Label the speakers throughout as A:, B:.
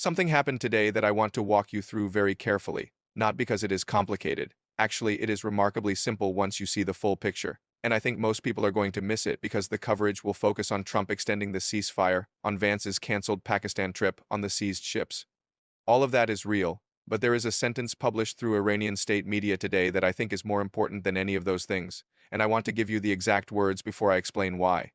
A: Something happened today that I want to walk you through very carefully, not because it is complicated. Actually, it is remarkably simple once you see the full picture. And I think most people are going to miss it because the coverage will focus on Trump extending the ceasefire, on Vance's canceled Pakistan trip, on the seized ships. All of that is real, but there is a sentence published through Iranian state media today that I think is more important than any of those things, and I want to give you the exact words before I explain why.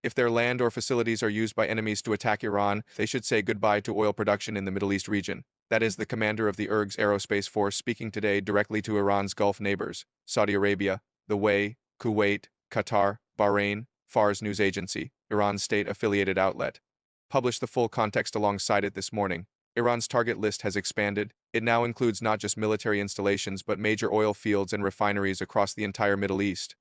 A: If their land or facilities are used by enemies to attack Iran, they should say goodbye to oil production in the Middle East region. That is the commander of the IRGC Aerospace Force speaking today directly to Iran's Gulf neighbors, Saudi Arabia, the UAE, Kuwait, Qatar, Bahrain. Fars news agency, Iran's state-affiliated outlet, published the full context alongside it this morning. Iran's target list has expanded. It now includes not just military installations but major oil fields and refineries across the entire Middle East.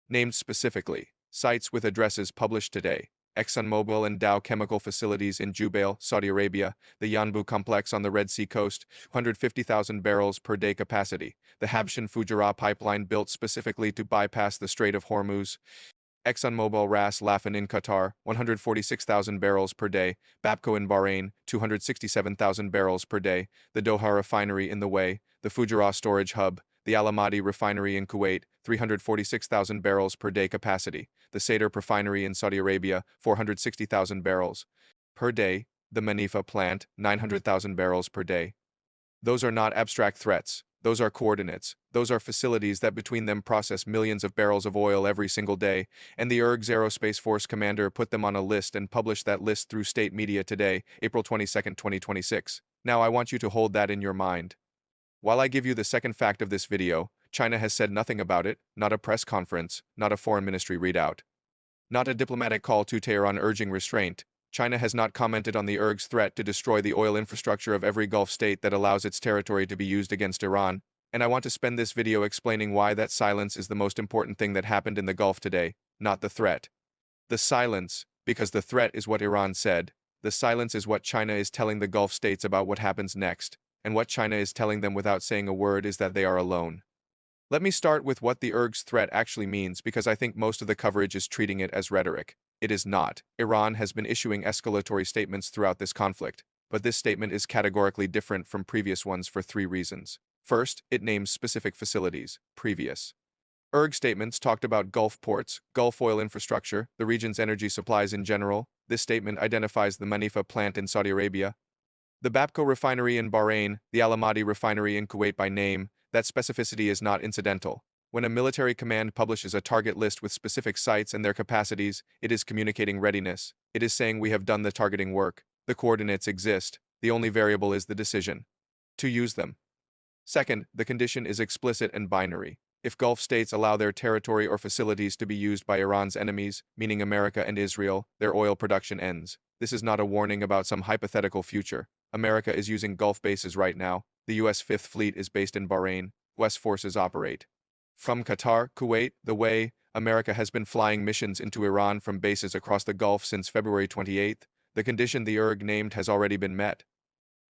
A: Named specifically, sites with addresses published today: ExxonMobil and Dow chemical facilities in Jubail, Saudi Arabia, the Yanbu complex on the Red Sea coast, 250,000 barrels per day capacity, the Habshan Fujairah pipeline built specifically to bypass the Strait of Hormuz, ExxonMobil Ras Laffan in Qatar, 146,000 barrels per day, Bapco in Bahrain, 267,000 barrels per day, the Doha refinery in the UAE, the Fujairah storage hub, the Al Ahmadi refinery in Kuwait, 346,000 barrels per day capacity, the Sadr refinery in Saudi Arabia, 460,000 barrels per day, the Manifa plant, 900,000 barrels per day. Those are not abstract threats. Those are coordinates. Those are facilities that between them process millions of barrels of oil every single day, and the IRGC Aerospace Force commander put them on a list and published that list through state media today, April 22, 2026. Now I want you to hold that in your mind. While I give you the second fact of this video, China has said nothing about it, not a press conference, not a foreign ministry readout, not a diplomatic call to Tehran urging restraint. China has not commented on the IRGC's threat to destroy the oil infrastructure of every Gulf state that allows its territory to be used against Iran, and I want to spend this video explaining why that silence is the most important thing that happened in the Gulf today, not the threat. The silence, because the threat is what Iran said. The silence is what China is telling the Gulf states about what happens next, and what China is telling them without saying a word is that they are alone. Let me start with what the IRGC's threat actually means because I think most of the coverage is treating it as rhetoric. It is not. Iran has been issuing escalatory statements throughout this conflict, but this statement is categorically different from previous ones for three reasons. First, it names specific facilities. Previous IRGC statements talked about Gulf ports, Gulf oil infrastructure, the region's energy supplies in general. This statement identifies the Manifa plant in Saudi Arabia, the Bapco refinery in Bahrain, the Al Ahmadi refinery in Kuwait by name. That specificity is not incidental. When a military command publishes a target list with specific sites and their capacities, it is communicating readiness. It is saying we have done the targeting work. The coordinates exist. The only variable is the decision to use them. Second, the condition is explicit and binary. If Gulf states allow their territory or facilities to be used by Iran's enemies, meaning America and Israel, their oil production ends. This is not a warning about some hypothetical future. America is using Gulf bases right now. The U.S. Fifth Fleet is based in Bahrain. U.S. forces operate from Qatar, Kuwait, the UAE. America has been flying missions into Iran from bases across the Gulf since February 28. The condition the IRGC named has already been met.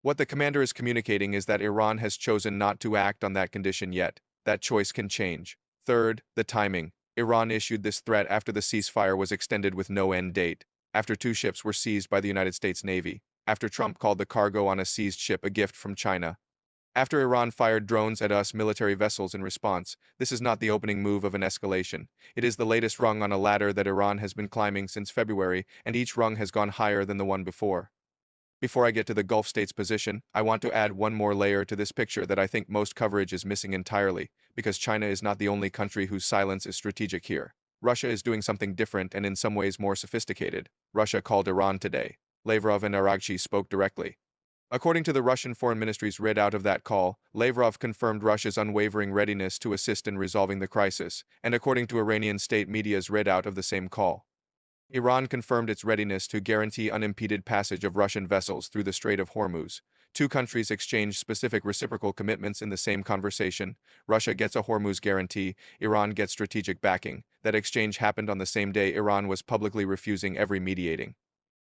A: What the commander is communicating is that Iran has chosen not to act on that condition yet. That choice can change. Third, the timing. Iran issued this threat after the ceasefire was extended with no end date, after 2 ships were seized by the United States Navy, after Trump called the cargo on a seized ship a gift from China, after Iran fired drones at US military vessels in response. This is not the opening move of an escalation. It is the latest rung on a ladder that Iran has been climbing since February, and each rung has gone higher than the one before. Before I get to the Gulf states' position, I want to add one more layer to this picture that I think most coverage is missing entirely, because China is not the only country whose silence is strategic here. Russia is doing something different and in some ways more sophisticated. Russia called Iran today. Lavrov and IRGC spoke directly. According to the Russian Foreign Ministry's readout of that call, Lavrov confirmed Russia's unwavering readiness to assist in resolving the crisis, and according to Iranian state media's readout of the same call, Iran confirmed its readiness to guarantee unimpeded passage of Russian vessels through the Strait of Hormuz. 2 countries exchanged specific reciprocal commitments in the same conversation. Russia gets a Hormuz guarantee, Iran gets strategic backing. That exchange happened on the same day Iran was publicly refusing every mediating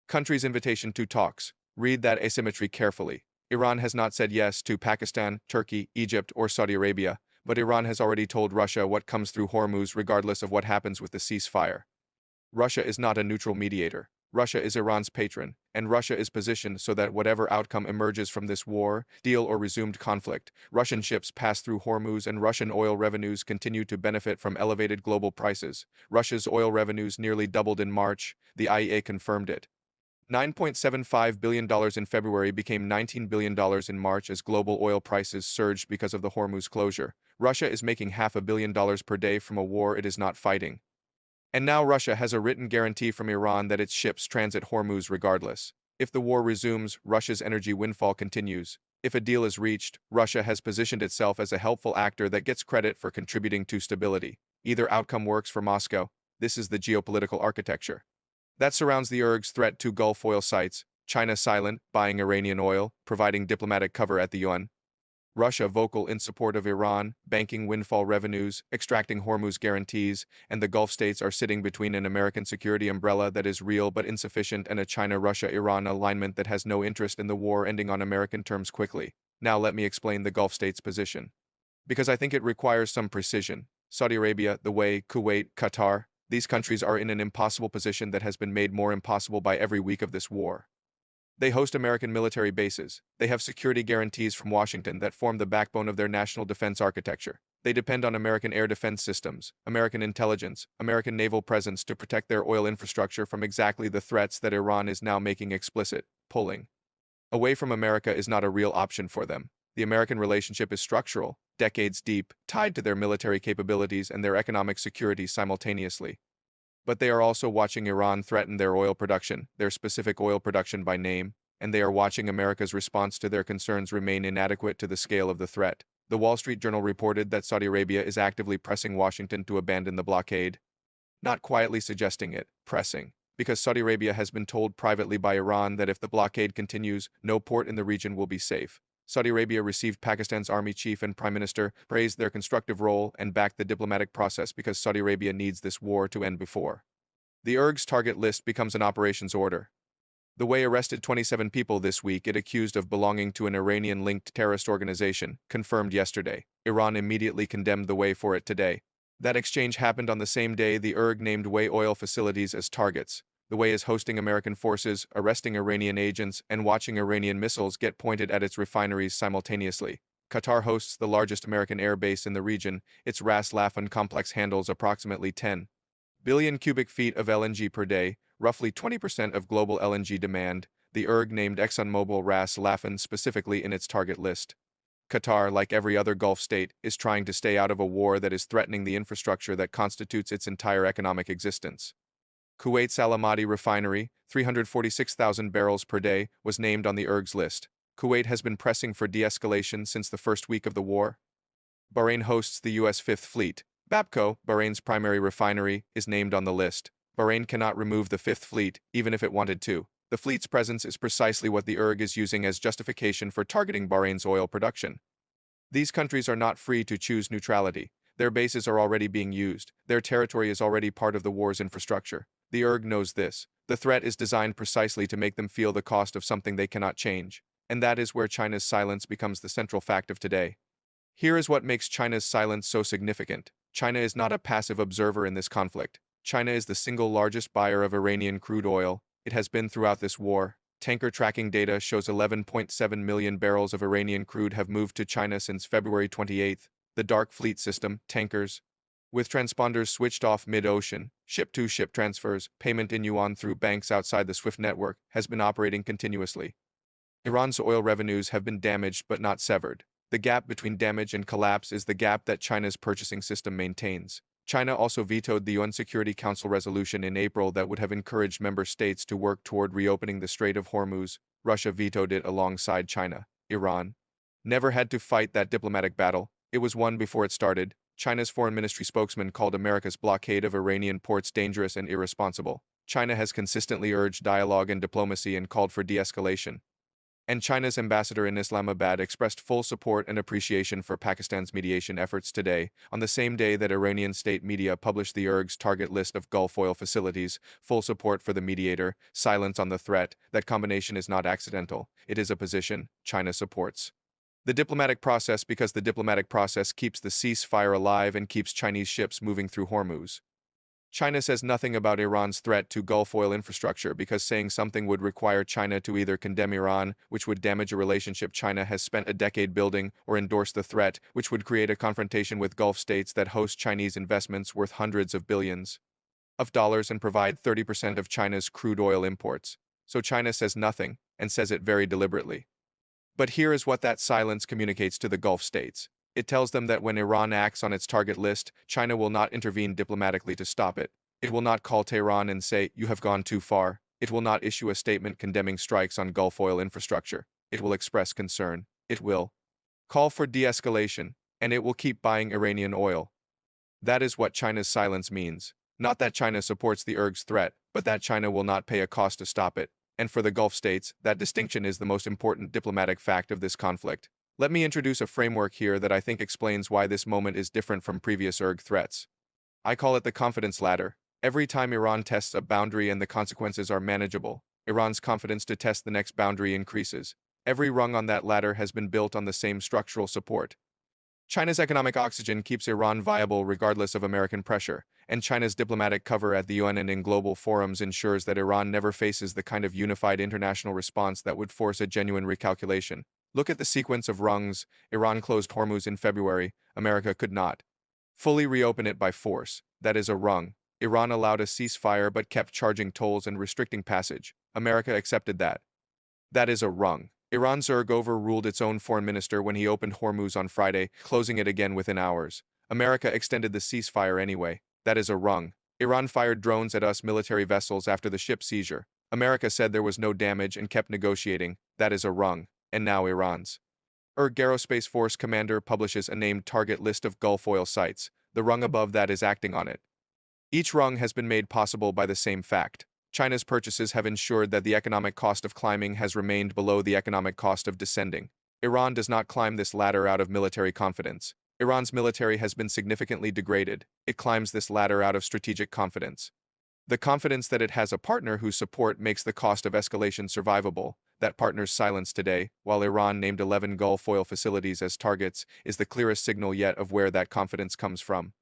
A: country's invitation to talks. Read that asymmetry carefully. Iran has not said yes to Pakistan, Turkey, Egypt, or Saudi Arabia, but Iran has already told Russia what comes through Hormuz regardless of what happens with the ceasefire. Russia is not a neutral mediator. Russia is Iran's patron, and Russia is positioned so that whatever outcome emerges from this war, deal or resumed conflict, Russian ships pass through Hormuz and Russian oil revenues continue to benefit from elevated global prices. Russia's oil revenues nearly doubled in March, the IEA confirmed it. $9.75 billion in February became $19 billion in March as global oil prices surged because of the Hormuz closure. Russia is making $500 million per day from a war it is not fighting. And now Russia has a written guarantee from Iran that its ships transit Hormuz regardless. If the war resumes, Russia's energy windfall continues. If a deal is reached, Russia has positioned itself as a helpful actor that gets credit for contributing to stability. Either outcome works for Moscow. This is the geopolitical architecture that surrounds the IRG's threat to Gulf oil sites. China silent, buying Iranian oil, providing diplomatic cover at the UN. Russia vocal in support of Iran, banking windfall revenues, extracting Hormuz guarantees, and the Gulf states are sitting between an American security umbrella that is real but insufficient and a China-Russia-Iran alignment that has no interest in the war ending on American terms quickly. Now let me explain the Gulf states' position, because I think it requires some precision. Saudi Arabia, the way, Kuwait, Qatar, these countries are in an impossible position that has been made more impossible by every week of this war. They host American military bases. They have security guarantees from Washington that form the backbone of their national defense architecture. They depend on American air defense systems, American intelligence, American naval presence to protect their oil infrastructure from exactly the threats that Iran is now making explicit. Pulling away from America is not a real option for them. The American relationship is structural, decades deep, tied to their military capabilities and their economic security simultaneously. But they are also watching Iran threaten their oil production, their specific oil production by name, and they are watching America's response to their concerns remain inadequate to the scale of the threat. The Wall Street Journal reported that Saudi Arabia is actively pressing Washington to abandon the blockade. Not quietly suggesting it, pressing. Because Saudi Arabia has been told privately by Iran that if the blockade continues, no port in the region will be safe. Saudi Arabia received Pakistan's army chief and prime minister, praised their constructive role, and backed the diplomatic process because Saudi Arabia needs this war to end before the IRG's target list becomes an operations order. The way arrested 27 people this week it accused of belonging to an Iranian-linked terrorist organization, confirmed yesterday. Iran immediately condemned the way for it today. That exchange happened on the same day the IRG named Way oil facilities as targets. The Way is hosting American forces, arresting Iranian agents, and watching Iranian missiles get pointed at its refineries simultaneously. Qatar hosts the largest American air base in the region. Its Ras Laffan complex handles approximately 10 billion cubic feet of LNG per day, roughly 20% of global LNG demand. The IRG named ExxonMobil Ras Laffan specifically in its target list. Qatar, like every other Gulf state, is trying to stay out of a war that is threatening the infrastructure that constitutes its entire economic existence. Kuwait's Al Ahmadi refinery, 346,000 barrels per day, was named on the IRG's list. Kuwait has been pressing for de-escalation since the first week of the war. Bahrain hosts the U.S. Fifth Fleet. Bapco, Bahrain's primary refinery, is named on the list. Bahrain cannot remove the Fifth Fleet, even if it wanted to. The fleet's presence is precisely what the IRG is using as justification for targeting Bahrain's oil production. These countries are not free to choose neutrality. Their bases are already being used. Their territory is already part of the war's infrastructure. The IRG knows this. The threat is designed precisely to make them feel the cost of something they cannot change. And that is where China's silence becomes the central fact of today. Here is what makes China's silence so significant. China is not a passive observer in this conflict. China is the single largest buyer of Iranian crude oil. It has been throughout this war. Tanker tracking data shows 11.7 million barrels of Iranian crude have moved to China since February 28. The Dark Fleet system, tankers, with transponders switched off mid-ocean, ship-to-ship transfers, payment in yuan through banks outside the SWIFT network, has been operating continuously. Iran's oil revenues have been damaged but not severed. The gap between damage and collapse is the gap that China's purchasing system maintains. China also vetoed the UN Security Council resolution in April that would have encouraged member states to work toward reopening the Strait of Hormuz. Russia vetoed it alongside China. Iran never had to fight that diplomatic battle. It was won before it started. China's foreign ministry spokesman called America's blockade of Iranian ports dangerous and irresponsible. China has consistently urged dialogue and diplomacy and called for de-escalation. And China's ambassador in Islamabad expressed full support and appreciation for Pakistan's mediation efforts today, on the same day that Iranian state media published the IRG's target list of Gulf oil facilities. Full support for the mediator, silence on the threat. That combination is not accidental. It is a position China supports the diplomatic process because the diplomatic process keeps the ceasefire alive and keeps Chinese ships moving through Hormuz. China says nothing about Iran's threat to Gulf oil infrastructure because saying something would require China to either condemn Iran, which would damage a relationship China has spent a decade building, or endorse the threat, which would create a confrontation with Gulf states that host Chinese investments worth hundreds of billions of dollars and provide 30% of China's crude oil imports. So China says nothing, and says it very deliberately. But here is what that silence communicates to the Gulf states. It tells them that when Iran acts on its target list, China will not intervene diplomatically to stop it. It will not call Tehran and say, "You have gone too far." It will not issue a statement condemning strikes on Gulf oil infrastructure. It will express concern. It will call for de-escalation, and it will keep buying Iranian oil. That is what China's silence means. Not that China supports the IRGC threat, but that China will not pay a cost to stop it. And for the Gulf states, that distinction is the most important diplomatic fact of this conflict. Let me introduce a framework here that I think explains why this moment is different from previous IRGC threats. I call it the confidence ladder. Every time Iran tests a boundary and the consequences are manageable, Iran's confidence to test the next boundary increases. Every rung on that ladder has been built on the same structural support. China's economic oxygen keeps Iran viable regardless of American pressure, and China's diplomatic cover at the UN and in global forums ensures that Iran never faces the kind of unified international response that would force a genuine recalculation. Look at the sequence of rungs. Iran closed Hormuz in February. America could not fully reopen it by force. That is a rung. Iran allowed a ceasefire but kept charging tolls and restricting passage. America accepted that. That is a rung. Iran's IRGC overruled its own foreign minister when he opened Hormuz on Friday, closing it again within hours. America extended the ceasefire anyway. That is a rung. Iran fired drones at US military vessels after the ship seizure. America said there was no damage and kept negotiating. That is a rung. And now Iran's IRGC Aerospace Force commander publishes a named target list of Gulf oil sites. The rung above that is acting on it. Each rung has been made possible by the same fact. China's purchases have ensured that the economic cost of climbing has remained below the economic cost of descending. Iran does not climb this ladder out of military confidence. Iran's military has been significantly degraded. It climbs this ladder out of strategic confidence. The confidence that it has a partner whose support makes the cost of escalation survivable. That partner's silence today, while Iran named 11 Gulf oil facilities as targets, is the clearest signal yet of where that confidence comes from.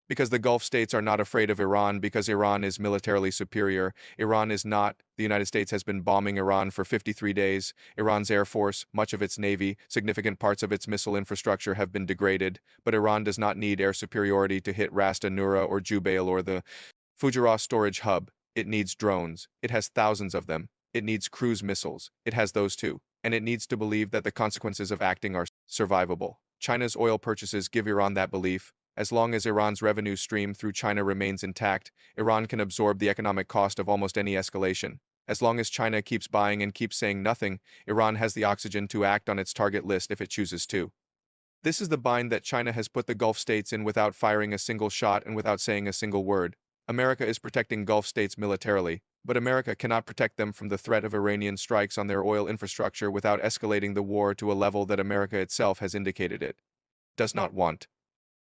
A: Because the Gulf states are not afraid of Iran because Iran is militarily superior. Iran is not. The United States has been bombing Iran for 53 days. Iran's air force, much of its navy, significant parts of its missile infrastructure have been degraded, but Iran does not need air superiority to hit Ras Nura or Jubail or the Fujairah storage hub. It needs drones. It has thousands of them. It needs cruise missiles. It has those too. And it needs to believe that the consequences of acting are survivable. China's oil purchases give Iran that belief. As long as Iran's revenue stream through China remains intact, Iran can absorb the economic cost of almost any escalation. As long as China keeps buying and keeps saying nothing, Iran has the oxygen to act on its target list if it chooses to. This is the bind that China has put the Gulf states in without firing a single shot and without saying a single word. America is protecting Gulf states militarily, but America cannot protect them from the threat of Iranian strikes on their oil infrastructure without escalating the war to a level that America itself has indicated it does not want.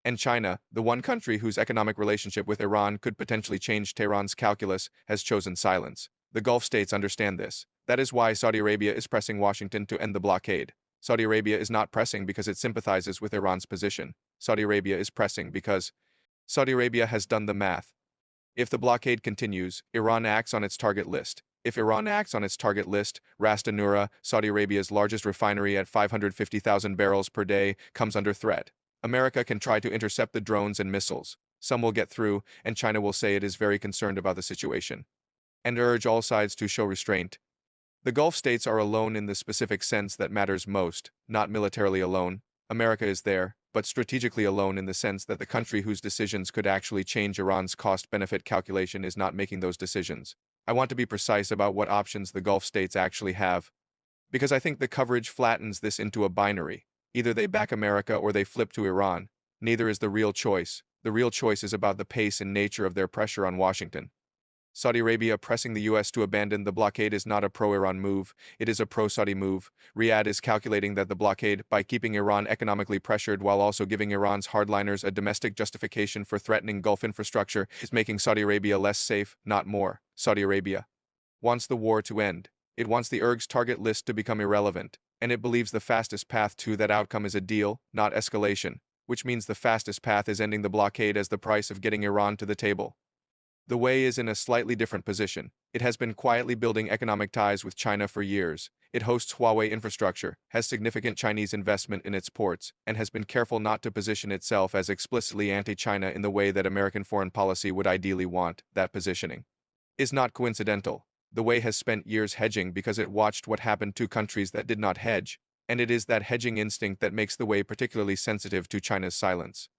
A: And China, the one country whose economic relationship with Iran could potentially change Tehran's calculus, has chosen silence. The Gulf states understand this. That is why Saudi Arabia is pressing Washington to end the blockade. Saudi Arabia is not pressing because it sympathizes with Iran's position. Saudi Arabia is pressing because Saudi Arabia has done the math. If the blockade continues, Iran acts on its target list. If Iran acts on its target list, Ras Nura, Saudi Arabia's largest refinery at 550,000 barrels per day, comes under threat. America can try to intercept the drones and missiles. Some will get through, and China will say it is very concerned about the situation and urge all sides to show restraint. The Gulf states are alone in the specific sense that matters most, not militarily alone. America is there, but strategically alone in the sense that the country whose decisions could actually change Iran's cost-benefit calculation is not making those decisions. I want to be precise about what options the Gulf states actually have, because I think the coverage flattens this into a binary. Either they back America or they flip to Iran. Neither is the real choice. The real choice is about the pace and nature of their pressure on Washington. Saudi Arabia pressing the U.S. to abandon the blockade is not a pro-Iran move, it is a pro-Saudi move. Riyadh is calculating that the blockade, by keeping Iran economically pressured while also giving Iran's hardliners a domestic justification for threatening Gulf infrastructure, is making Saudi Arabia less safe, not more. Saudi Arabia wants the war to end. It wants the IRGC's target list to become irrelevant. And it believes the fastest path to that outcome is a deal, not escalation, which means the fastest path is ending the blockade as the price of getting Iran to the table. The Wei is in a slightly different position. It has been quietly building economic ties with China for years. It hosts Huawei infrastructure, has significant Chinese investment in its ports, and has been careful not to position itself as explicitly anti-China in the way that American foreign policy would ideally want. That positioning is not coincidental. The Wei has spent years hedging because it watched what happened to countries that did not hedge, and it is that hedging instinct that makes the Wei particularly sensitive to China's silence.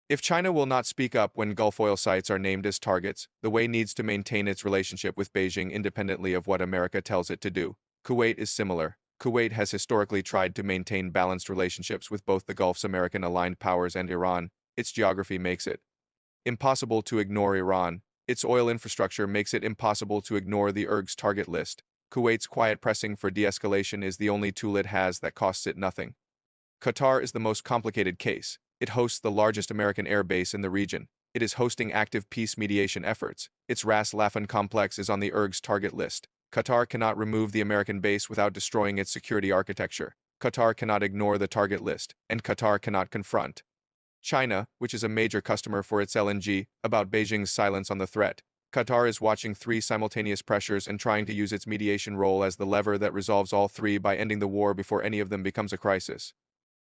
A: If China will not speak up when Gulf oil sites are named as targets, the Wei needs to maintain its relationship with Beijing independently of what America tells it to do. Kuwait is similar. Kuwait has historically tried to maintain balanced relationships with both the Gulf's American-aligned powers and Iran. Its geography makes it impossible to ignore Iran. Its oil infrastructure makes it impossible to ignore the IRGC target list. Kuwait's quiet pressing for de-escalation is the only tool it has that costs it nothing. Qatar is the most complicated case. It hosts the largest American air base in the region. It is hosting active peace mediation efforts. Its Ras Laffan complex is on the IRGC's target list. Qatar cannot remove the American base without destroying its security architecture. Qatar cannot ignore the target list, and Qatar cannot confront China, which is a major customer for its LNG, about Beijing's silence on the threat. Qatar is watching three simultaneous pressures and trying to use its mediation role as the lever that resolves all three by ending the war before any of them becomes a crisis.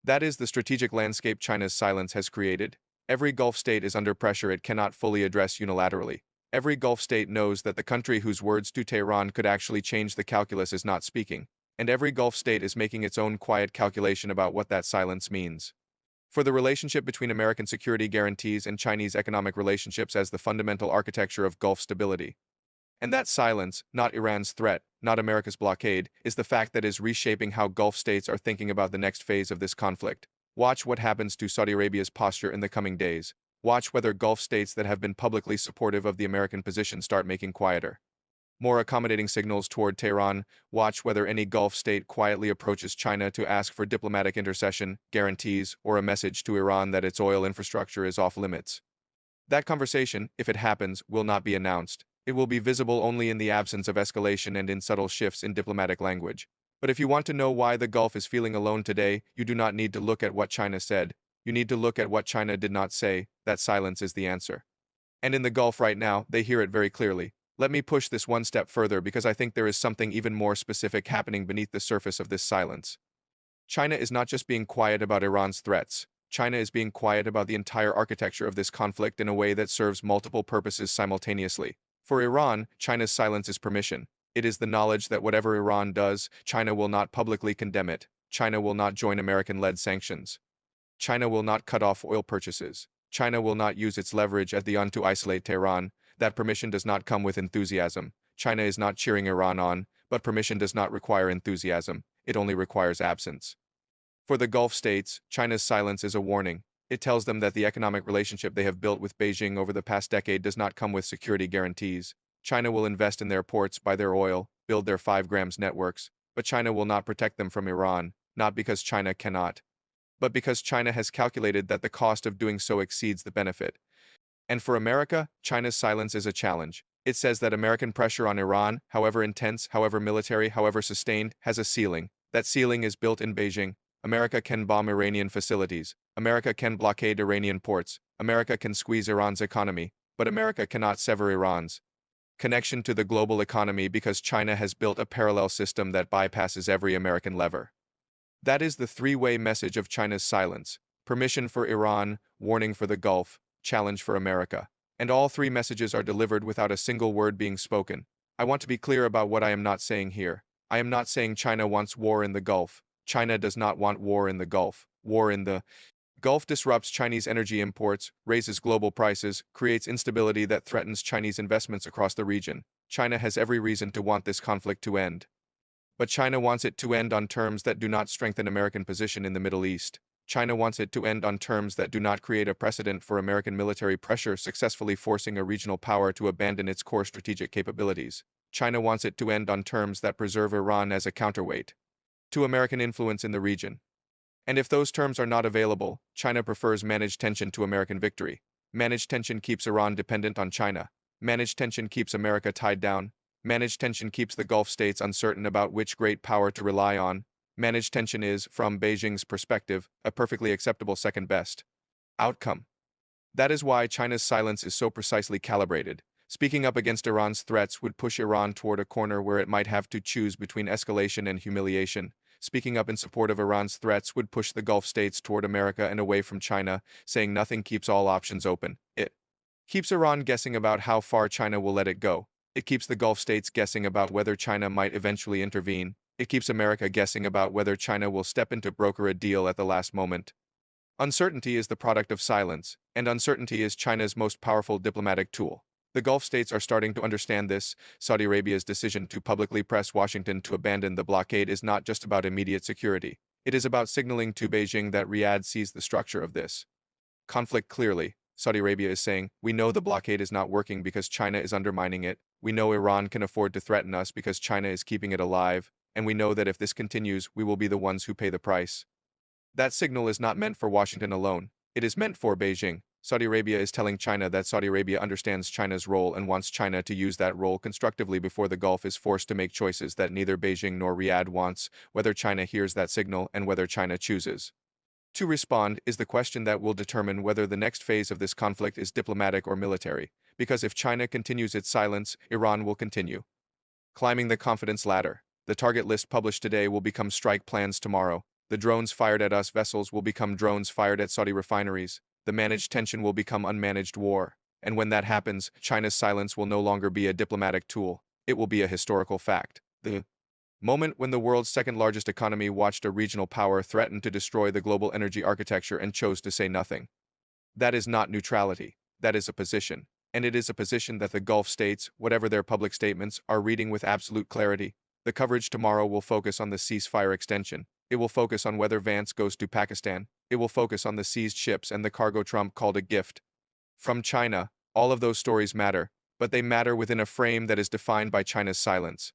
A: That is the strategic landscape China's silence has created. Every Gulf state is under pressure it cannot fully address unilaterally. Every Gulf state knows that the country whose words to Tehran could actually change the calculus is not speaking, and every Gulf state is making its own quiet calculation about what that silence means. For the relationship between American security guarantees and Chinese economic relationships as the fundamental architecture of Gulf stability. And that silence, not Iran's threat, not America's blockade, is the fact that is reshaping how Gulf states are thinking about the next phase of this conflict. Watch what happens to Saudi Arabia's posture in the coming days. Watch whether Gulf states that have been publicly supportive of the American position start making quieter, more accommodating signals toward Tehran. Watch whether any Gulf state quietly approaches China to ask for diplomatic intercession, guarantees, or a message to Iran that its oil infrastructure is off limits. That conversation, if it happens, will not be announced. It will be visible only in the absence of escalation and in subtle shifts in diplomatic language. But if you want to know why the Gulf is feeling alone today, you do not need to look at what China said. You need to look at what China did not say. That silence is the answer. And in the Gulf right now, they hear it very clearly. Let me push this one step further because I think there is something even more specific happening beneath the surface of this silence. China is not just being quiet about Iran's threats. China is being quiet about the entire architecture of this conflict in a way that serves multiple purposes simultaneously. For Iran, China's silence is permission. It is the knowledge that whatever Iran does, China will not publicly condemn it. China will not join American-led sanctions. China will not cut off oil purchases. China will not use its leverage at the UN to isolate Tehran. That permission does not come with enthusiasm. China is not cheering Iran on, but permission does not require enthusiasm. It only requires absence. For the Gulf states, China's silence is a warning. It tells them that the economic relationship they have built with Beijing over the past decade does not come with security guarantees. China will invest in their ports, buy their oil, build their 5 grams networks, but China will not protect them from Iran, not because China cannot, but because China has calculated that the cost of doing so exceeds the benefit. And for America, China's silence is a challenge. It says that American pressure on Iran, however intense, however military, however sustained, has a ceiling. That ceiling is built in Beijing. America can bomb Iranian facilities. America can blockade Iranian ports. America can squeeze Iran's economy. But America cannot sever Iran's connection to the global economy because China has built a parallel system that bypasses every American lever. That is the three-way message of China's silence: permission for Iran, warning for the Gulf, challenge for America. And all three messages are delivered without a single word being spoken. I want to be clear about what I am not saying here. I am not saying China wants war in the Gulf. China does not want war in the Gulf. War in the Gulf disrupts Chinese energy imports, raises global prices, creates instability that threatens Chinese investments across the region. China has every reason to want this conflict to end. But China wants it to end on terms that do not strengthen American position in the Middle East. China wants it to end on terms that do not create a precedent for American military pressure successfully forcing a regional power to abandon its core strategic capabilities. China wants it to end on terms that preserve Iran as a counterweight to American influence in the region. And if those terms are not available, China prefers managed tension to American victory. Managed tension keeps Iran dependent on China. Managed tension keeps America tied down. Managed tension keeps the Gulf states uncertain about which great power to rely on. Managed tension is, from Beijing's perspective, a perfectly acceptable second-best outcome. That is why China's silence is so precisely calibrated. Speaking up against Iran's threats would push Iran toward a corner where it might have to choose between escalation and humiliation. Speaking up in support of Iran's threats would push the Gulf states toward America and away from China, saying nothing keeps all options open. It keeps Iran guessing about how far China will let it go. It keeps the Gulf states guessing about whether China might eventually intervene. It keeps America guessing about whether China will step in to broker a deal at the last moment. Uncertainty is the product of silence, and uncertainty is China's most powerful diplomatic tool. The Gulf states are starting to understand this. Saudi Arabia's decision to publicly press Washington to abandon the blockade is not just about immediate security. It is about signaling to Beijing that Riyadh sees the structure of this conflict clearly. Saudi Arabia is saying, we know the blockade is not working because China is undermining it. We know Iran can afford to threaten us because China is keeping it alive. And we know that if this continues, we will be the ones who pay the price. That signal is not meant for Washington alone. It is meant for Beijing. Saudi Arabia is telling China that Saudi Arabia understands China's role and wants China to use that role constructively before the Gulf is forced to make choices that neither Beijing nor Riyadh wants. Whether China hears that signal and whether China chooses to respond is the question that will determine whether the next phase of this conflict is diplomatic or military. Because if China continues its silence, Iran will continue climbing the confidence ladder. The target list published today will become strike plans tomorrow. The drones fired at us vessels will become drones fired at Saudi refineries. The managed tension will become unmanaged war. And when that happens, China's silence will no longer be a diplomatic tool. It will be a historical fact. The moment when the world's second-largest economy watched a regional power threaten to destroy the global energy architecture and chose to say nothing. That is not neutrality. That is a position. And it is a position that the Gulf states, whatever their public statements, are reading with absolute clarity. The coverage tomorrow will focus on the ceasefire extension. It will focus on whether Vance goes to Pakistan. It will focus on the seized ships and the cargo Trump called a gift from China. All of those stories matter, but they matter within a frame that is defined by China's silence.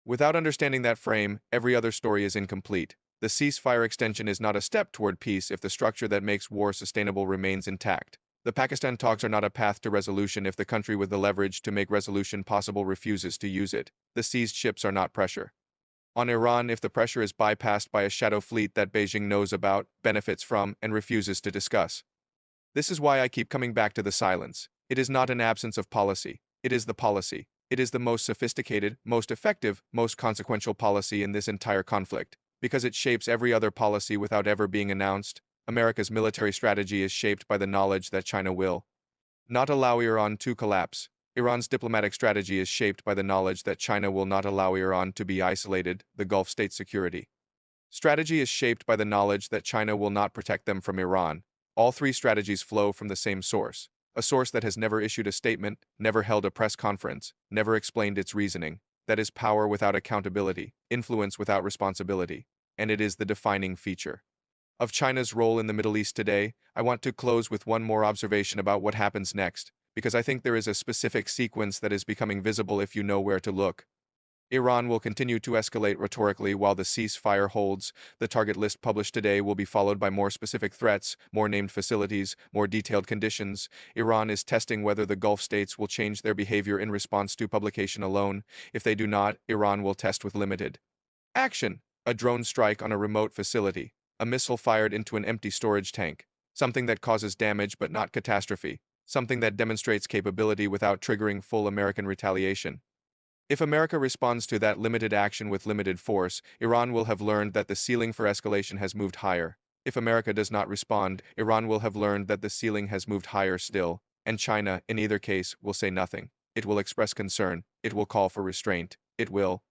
A: Without understanding that frame, every other story is incomplete. The ceasefire extension is not a step toward peace if the structure that makes war sustainable remains intact. The Pakistan talks are not a path to resolution if the country with the leverage to make resolution possible refuses to use it. The seized ships are not pressure on Iran if the pressure is bypassed by a shadow fleet that Beijing knows about, benefits from, and refuses to discuss. This is why I keep coming back to the silence. It is not an absence of policy. It is the policy. It is the most sophisticated, most effective, most consequential policy in this entire conflict, because it shapes every other policy without ever being announced. America's military strategy is shaped by the knowledge that China will not allow Iran to collapse. Iran's diplomatic strategy is shaped by the knowledge that China will not allow Iran to be isolated. The Gulf state security strategy is shaped by the knowledge that China will not protect them from Iran. All three strategies flow from the same source, a source that has never issued a statement, never held a press conference, never explained its reasoning. That is power without accountability, influence without responsibility, and it is the defining feature of China's role in the Middle East today. I want to close with one more observation about what happens next, because I think there is a specific sequence that is becoming visible if you know where to look. Iran will continue to escalate rhetorically while the ceasefire holds. The target list published today will be followed by more specific threats, more named facilities, more detailed conditions. Iran is testing whether the Gulf states will change their behavior in response to publication alone. If they do not, Iran will test with limited action. A drone strike on a remote facility. A missile fired into an empty storage tank. Something that causes damage but not catastrophe. Something that demonstrates capability without triggering full American retaliation. If America responds to that limited action with limited force, Iran will have learned that the ceiling for escalation has moved higher. If America does not respond, Iran will have learned that the ceiling has moved higher still, and China, in either case, will say nothing. It will express concern. It will call for restraint. It will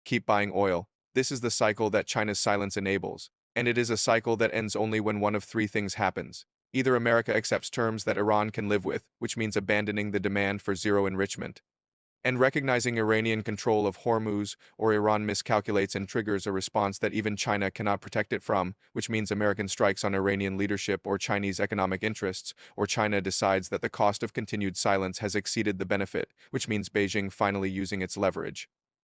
A: keep buying oil. This is the cycle that China's silence enables, and it is a cycle that ends only when one of three things happens. Either America accepts terms that Iran can live with, which means abandoning the demand for zero enrichment, and recognizing Iranian control of Hormuz, or Iran miscalculates and triggers a response that even China cannot protect it from, which means American strikes on Iranian leadership or Chinese economic interests, or China decides that the cost of continued silence has exceeded the benefit, which means Beijing finally using its leverage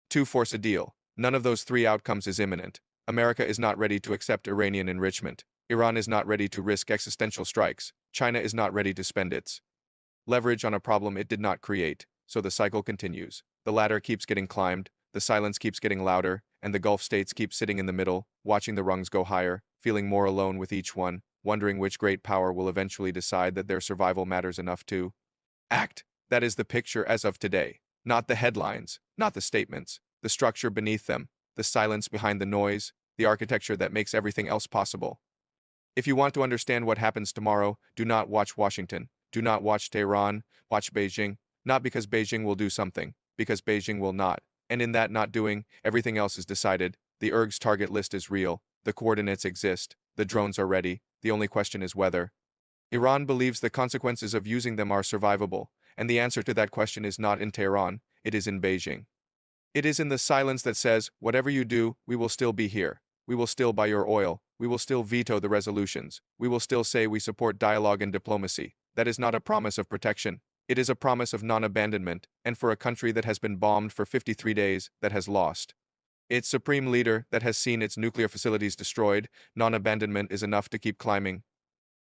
A: to force a deal. None of those three outcomes is imminent. America is not ready to accept Iranian enrichment. Iran is not ready to risk existential strikes. China is not ready to spend its leverage on a problem it did not create. So the cycle continues. The ladder keeps getting climbed, the silence keeps getting louder, and the Gulf states keep sitting in the middle, watching the rungs go higher, feeling more alone with each one, wondering which great power will eventually decide that their survival matters enough to act. That is the picture as of today. Not the headlines, not the statements, the structure beneath them, the silence behind the noise, the architecture that makes everything else possible. If you want to understand what happens tomorrow, do not watch Washington, do not watch Tehran, watch Beijing, not because Beijing will do something, because Beijing will not. And in that not doing, everything else is decided. The IRG's target list is real, the coordinates exist, the drones are ready, the only question is whether. Iran believes the consequences of using them are survivable, and the answer to that question is not in Tehran, it is in Beijing. It is in the silence that says, whatever you do, we will still be here. We will still buy your oil. We will still veto the resolutions. We will still say we support dialogue and diplomacy. That is not a promise of protection. It is a promise of non-abandonment, and for a country that has been bombed for 53 days, that has lost its supreme leader, that has seen its nuclear facilities destroyed, non-abandonment is enough to keep climbing.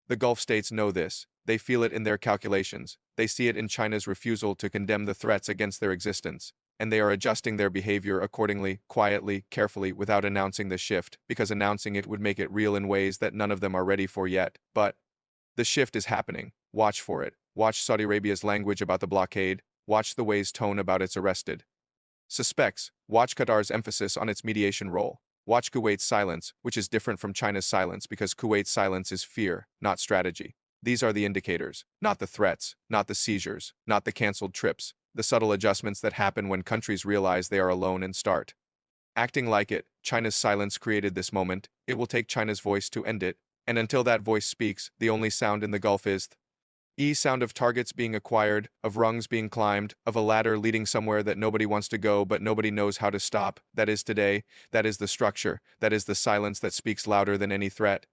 A: The Gulf states know this. They feel it in their calculations. They see it in China's refusal to condemn the threats against their existence. And they are adjusting their behavior accordingly, quietly, carefully, without announcing the shift, because announcing it would make it real in ways that none of them are ready for yet. But the shift is happening. Watch for it. Watch Saudi Arabia's language about the blockade. Watch the way's tone about its arrested suspects. Watch Qatar's emphasis on its mediation role. Watch Kuwait's silence, which is different from China's silence because Kuwait's silence is fear, not strategy. These are the indicators, not the threats, not the seizures, not the canceled trips, the subtle adjustments that happen when countries realize they are alone and start acting like it. China's silence created this moment. It will take China's voice to end it. And until that voice speaks, the only sound in the Gulf is the sound of targets being acquired, of rungs being climbed, of a ladder leading somewhere that nobody wants to go but nobody knows how to stop. That is today. That is the structure. That is the silence that speaks louder than any threat.